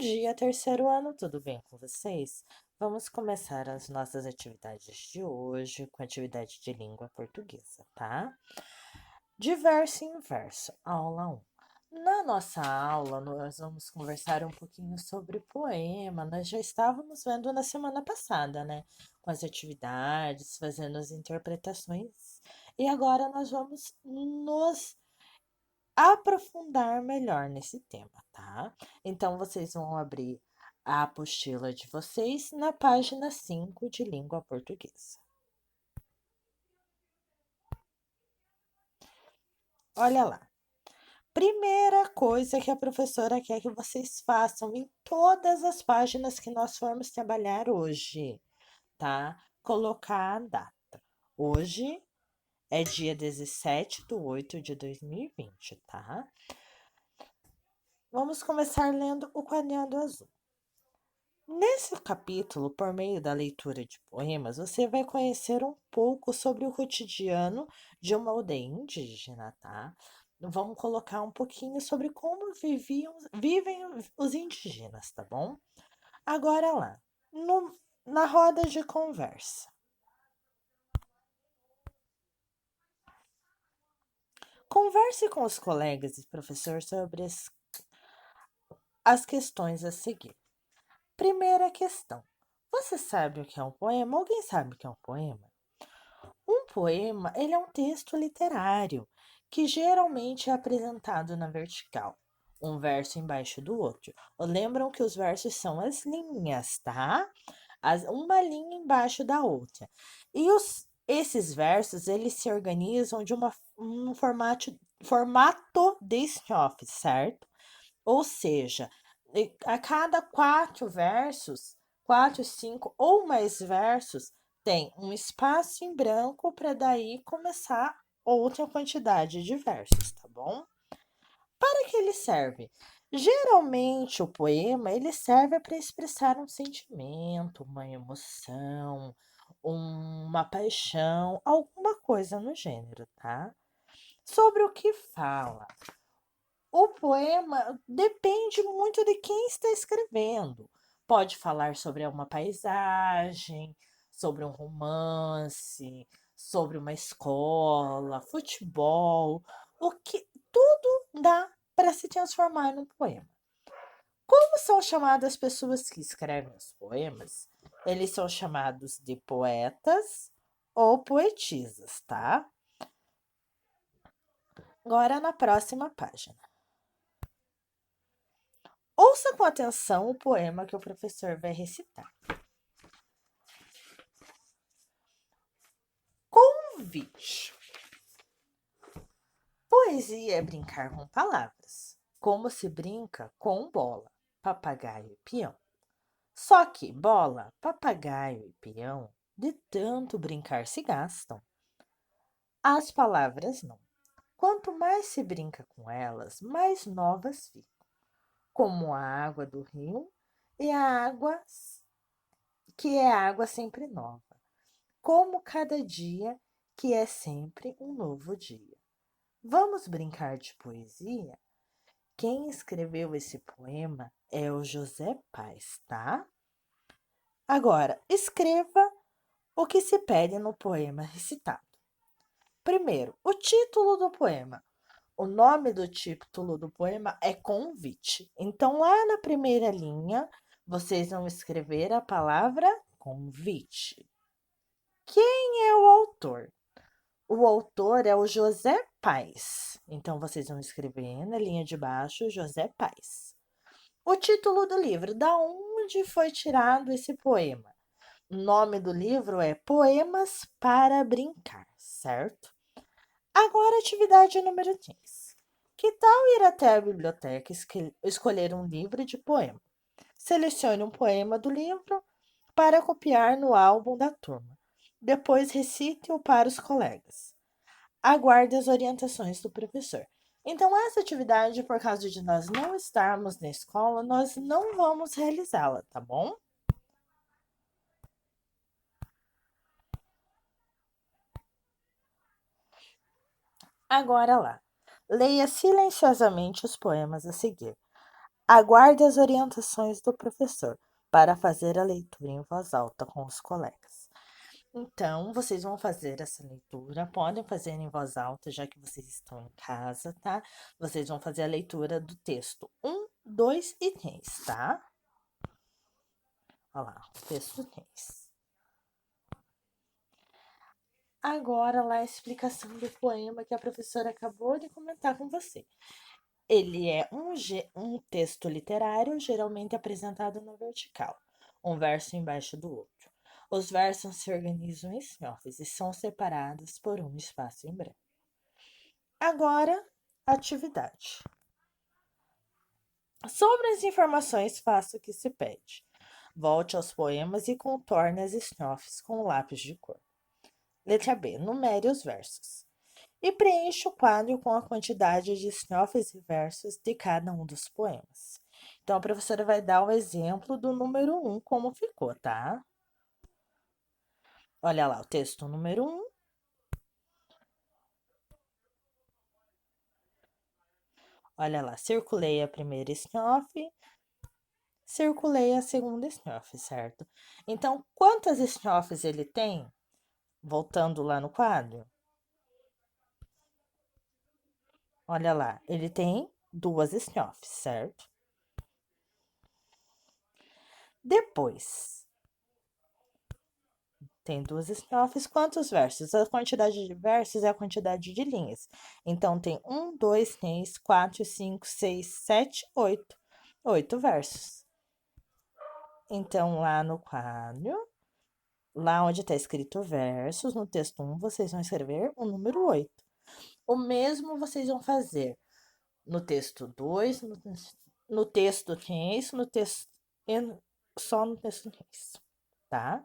dia, terceiro ano, tudo bem com vocês? Vamos começar as nossas atividades de hoje com a atividade de língua portuguesa, tá? De verso em verso, aula 1. Na nossa aula, nós vamos conversar um pouquinho sobre poema. Nós já estávamos vendo na semana passada, né? Com as atividades, fazendo as interpretações. E agora nós vamos nos aprofundar melhor nesse tema, tá? Então, vocês vão abrir a apostila de vocês na página 5 de língua portuguesa. Olha lá. Primeira coisa que a professora quer que vocês façam em todas as páginas que nós formos trabalhar hoje, tá? Colocar a data. Hoje é dia 17/8/2020, tá? Vamos começar lendo o quadrinho azul. Nesse capítulo, por meio da leitura de poemas, você vai conhecer um pouco sobre o cotidiano de uma aldeia indígena, tá? Vamos colocar um pouquinho sobre como vivem os indígenas, tá bom? Agora lá, na roda de conversa. Converse com os colegas e professor sobre as questões a seguir. Primeira questão. Você sabe o que é um poema? Alguém sabe o que é um poema? Um poema, ele é um texto literário que geralmente é apresentado na vertical, um verso embaixo do outro. Lembram que os versos são as linhas, tá? Uma linha embaixo da outra. E esses versos, eles se organizam de um formato de estrofe, certo? Ou seja, a cada quatro versos, quatro, cinco ou mais versos, tem um espaço em branco para daí começar outra quantidade de versos, tá bom? Para que ele serve? Geralmente o poema ele serve para expressar um sentimento, uma emoção, uma paixão, alguma coisa no gênero, tá? Sobre o que fala? O poema depende muito de quem está escrevendo. Pode falar sobre uma paisagem, sobre um romance, sobre uma escola, futebol, o que tudo dá para se transformar num poema. Como são chamadas as pessoas que escrevem os poemas? Eles são chamados de poetas ou poetisas, tá? Agora na próxima página. Ouça com atenção o poema que o professor vai recitar. Convite. Poesia é brincar com palavras, como se brinca com bola, papagaio e peão. Só que bola, papagaio e peão, de tanto brincar se gastam. As palavras não. Quanto mais se brinca com elas, mais novas ficam, como a água do rio e a água que é água sempre nova. Como cada dia, que é sempre um novo dia. Vamos brincar de poesia? Quem escreveu esse poema é o José Paz, tá? Agora, escreva o que se pede no poema recitado. Primeiro, o título do poema. O nome do título do poema é Convite. Então, lá na primeira linha, vocês vão escrever a palavra convite. Quem é o autor? O autor é o José Paz. Então, vocês vão escrever na linha de baixo José Paz. O título do livro, da onde foi tirado esse poema? O nome do livro é Poemas para Brincar, certo? Agora, atividade número 3. Que tal ir até a biblioteca e escolher um livro de poema? Selecione um poema do livro para copiar no álbum da turma. Depois recite-o para os colegas. Aguarde as orientações do professor. Então, essa atividade, por causa de nós não estarmos na escola, nós não vamos realizá-la, tá bom? Agora lá. Leia silenciosamente os poemas a seguir. Aguarde as orientações do professor para fazer a leitura em voz alta com os colegas. Então, vocês vão fazer essa leitura, podem fazer em voz alta, já que vocês estão em casa, tá? Vocês vão fazer a leitura do texto 1, 2 e 3, tá? Olha lá, o texto 3. Agora, lá a explicação do poema que a professora acabou de comentar com você. Ele é um texto literário, geralmente apresentado na vertical, um verso embaixo do outro. Os versos se organizam em estrofes e são separados por um espaço em branco. Agora, atividade. Sobre as informações, faça o que se pede. Volte aos poemas e contorne as estrofes com lápis de cor. Letra B. Numere os versos. E preencha o quadro com a quantidade de estrofes e versos de cada um dos poemas. Então, a professora vai dar o exemplo do número 1, como ficou, tá? Olha lá, o texto número 1. Olha lá, circulei a primeira estrofe, circulei a segunda estrofe, certo? Então, quantas estrofes ele tem? Voltando lá no quadro. Olha lá, ele tem 2 estrofes, certo? Depois, tem 2 estrofes. Quantos versos? A quantidade de versos é a quantidade de linhas. Então, tem 1, 2, 3, 4, 5, 6, 7, 8. 8 versos. Então, lá no quadro, lá onde está escrito versos, no texto 1, vocês vão escrever o número 8. O mesmo vocês vão fazer no texto 2, no texto 3, no texto, só no texto 3, tá?